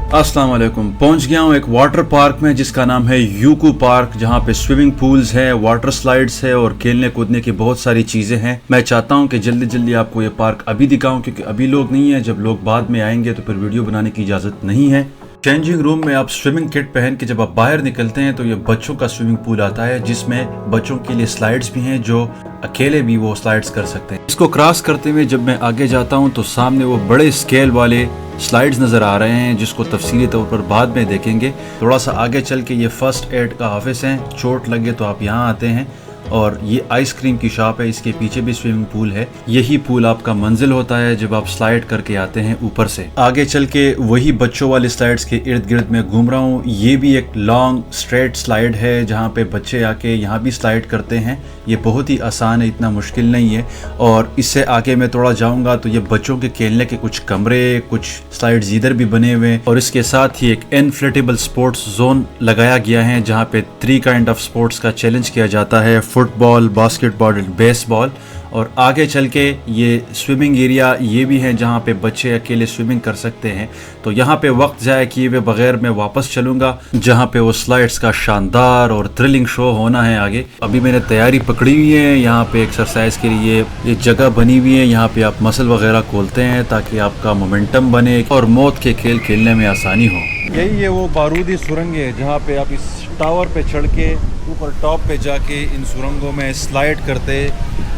अस्सलाम वालेकुम। पहुंच गया हूं एक वाटर पार्क में जिसका नाम है यूको पार्क, जहां पे स्विमिंग पूल्स है, वाटर स्लाइड्स है और खेलने कूदने की बहुत सारी चीज़ें हैं। मैं चाहता हूं कि जल्दी जल्दी आपको ये पार्क अभी दिखाऊं, क्योंकि अभी लोग नहीं है। जब लोग बाद में आएंगे तो फिर वीडियो बनाने की इजाज़त नहीं है। चेंजिंग रूम में आप स्विमिंग किट पहन के जब आप बाहर निकलते हैं तो ये बच्चों का स्विमिंग पूल आता है, जिसमें बच्चों के लिए स्लाइड्स भी हैं, जो अकेले भी वो स्लाइड्स कर सकते हैं। इसको क्रॉस करते हुए जब मैं आगे जाता हूं तो सामने वो बड़े स्केल वाले स्लाइड्स नज़र आ रहे हैं, जिसको तफसीली तौर पर बाद में देखेंगे। थोड़ा सा आगे चल के ये फर्स्ट एड का ऑफिस है, चोट लगे तो आप यहाँ आते हैं। और ये आइसक्रीम की शॉप है, इसके पीछे भी स्विमिंग पूल है। यही पूल आपका मंजिल होता है जब आप स्लाइड करके आते हैं ऊपर से। आगे चल के वही बच्चों वाली स्लाइड्स के इर्द गिर्द में घूम रहा हूँ। ये भी एक लॉन्ग स्ट्रेट स्लाइड है जहाँ पे बच्चे आके यहाँ भी स्लाइड करते हैं। ये बहुत ही आसान है, इतना मुश्किल नहीं है। और इससे आगे मैं थोड़ा जाऊँगा तो ये बच्चों के खेलने के कुछ कमरे, कुछ स्लाइड्स इधर भी बने हुए हैं। और इसके साथ ही एक इनफ्लेटेबल स्पोर्ट्स जोन लगाया गया है, जहाँ पे 3 काइंड ऑफ स्पोर्ट्स का चैलेंज किया जाता है, फुटबॉल, बास्केटबॉल एंड बेसबॉल। और आगे चल के ये स्विमिंग एरिया ये भी है जहाँ पे बच्चे अकेले स्विमिंग कर सकते हैं। तो यहाँ पे वक्त ज़ाया किए हुए बगैर मैं वापस चलूँगा जहाँ पे वो स्लाइड्स का शानदार और थ्रिलिंग शो होना है आगे। अभी मैंने तैयारी पकड़ी हुई है। यहाँ पे एक्सरसाइज के लिए ये जगह बनी हुई है, यहाँ पे आप मसल वगैरह खोलते हैं ताकि आपका मोमेंटम बने और मौत के खेल खेलने में आसानी हो। यही है वो बारूदी सुरंग है जहाँ पे आप इस टावर पे चढ़ के ऊपर टॉप पे जाके इन सुरंगों में स्लाइड करते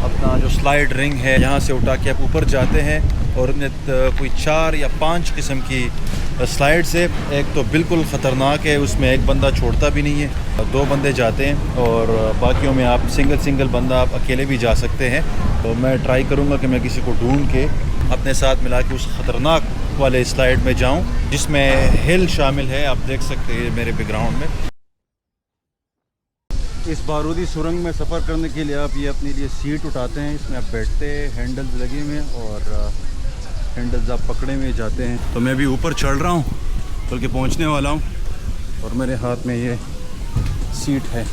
अपना जो स्लाइड रिंग है यहाँ से उठा के आप ऊपर जाते हैं। और कोई 4 या 5 किस्म की स्लाइड्स है। एक तो बिल्कुल ख़तरनाक है, उसमें एक बंदा छोड़ता भी नहीं है, 2 बंदे जाते हैं। और बाकियों में आप सिंगल बंदा आप अकेले भी जा सकते हैं। तो मैं ट्राई करूँगा कि मैं किसी को ढूंढ के अपने साथ मिला के उस ख़तरनाक वाले स्लाइड में जाऊँ, जिसमें हिल शामिल है। आप देख सकते हैं मेरे बैकग्राउंड में। इस बारूदी सुरंग में सफ़र करने के लिए आप ये अपने लिए सीट उठाते हैं, इसमें आप बैठते हैं, हैंडल्स लगे हुए हैं और हैंडल्स आप पकड़े हुए जाते हैं। तो मैं भी ऊपर चढ़ रहा हूँ, बल्कि पहुँचने वाला हूँ, और मेरे हाथ में ये सीट है।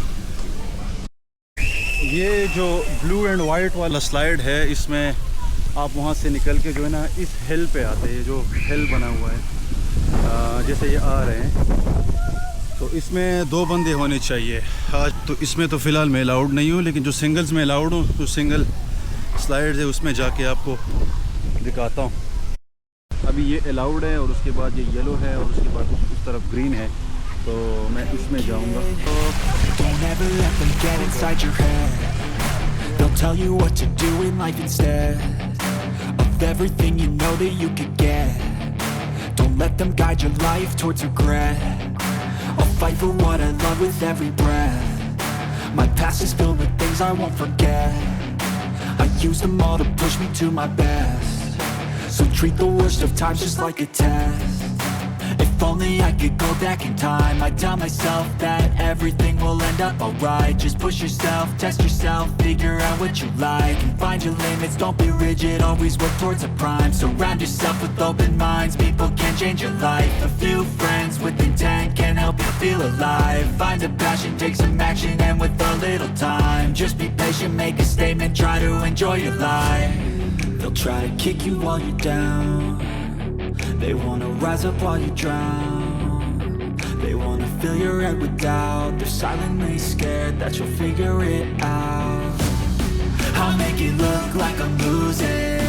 ये जो ब्लू एंड वाइट वाला स्लाइड है, इसमें आप वहाँ से निकल के जो है ना इस हिल पे आते हैं, जो हिल बना हुआ है जैसे ये आ रहे हैं। तो इसमें 2 बंदे होने चाहिए। आज तो इसमें तो फ़िलहाल मैं अलाउड नहीं हूँ, लेकिन जो सिंगल्स में अलाउड हूँ, जो सिंगल स्लाइड्स है उसमें जाके आपको दिखाता हूँ। अभी ये अलाउड है और उसके बाद ये येलो है और उसके बाद उस तरफ ग्रीन है। तो मैं इसमें जाऊँगा। I'll fight for what I love with every breath. My past is filled with things I won't forget. I use them all to push me to my best. So treat the worst of times just like a test. If only I could go back in time, I'd tell myself that everything will end up alright. Just push yourself, test yourself, figure out what you like, and find your limits, don't be rigid, always work towards a prime. Surround yourself with open minds, people can change your life. A few friends with intent can help you feel alive. Find a passion, take some action, and with a little time, just be patient, make a statement, try to enjoy your life. They'll try to kick you while you're down, they wanna rise up while you drown. They wanna fill your head with doubt, they're silently scared that you'll figure it out. I'll make it look like I'm losing,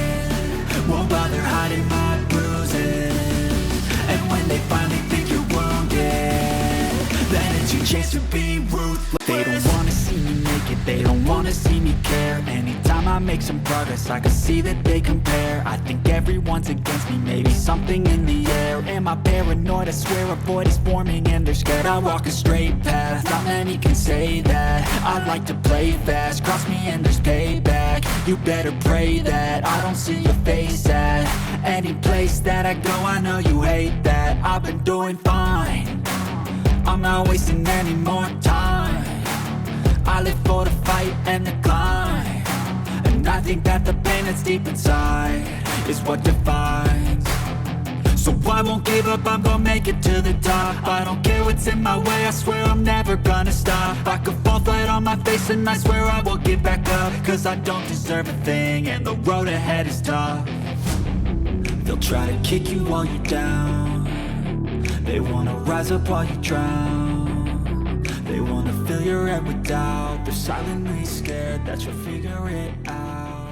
won't bother hiding my bruises. And when they finally think you're wounded, then it's your chance to be ruthless. They don't wanna see me make it, they don't wanna see me care. Anytime I make some progress, I can see that they compare. I think everyone's against me, maybe something in the air. Am I paranoid? I swear a void is forming and they're scared. I walk a straight path, not many can say that. I like to play fast, cross me and there's payback. You better pray that I don't see your face at any place that I go. I know you hate that, I've been doing fine, I'm not wasting any more time. I live for the fight and the climb, and I think that the pain that's deep inside is what defines. So I won't give up, I'm gonna make it to the top. I don't care what's in my way, I swear I'm never gonna stop. I could fall flat on my face and I swear I will get back up, cause I don't deserve a thing and the road ahead is tough. They'll try to kick you while you're down, They wanna rise up while you drown. They wanna fill your head with doubt. They're silently scared that you'll figure it out.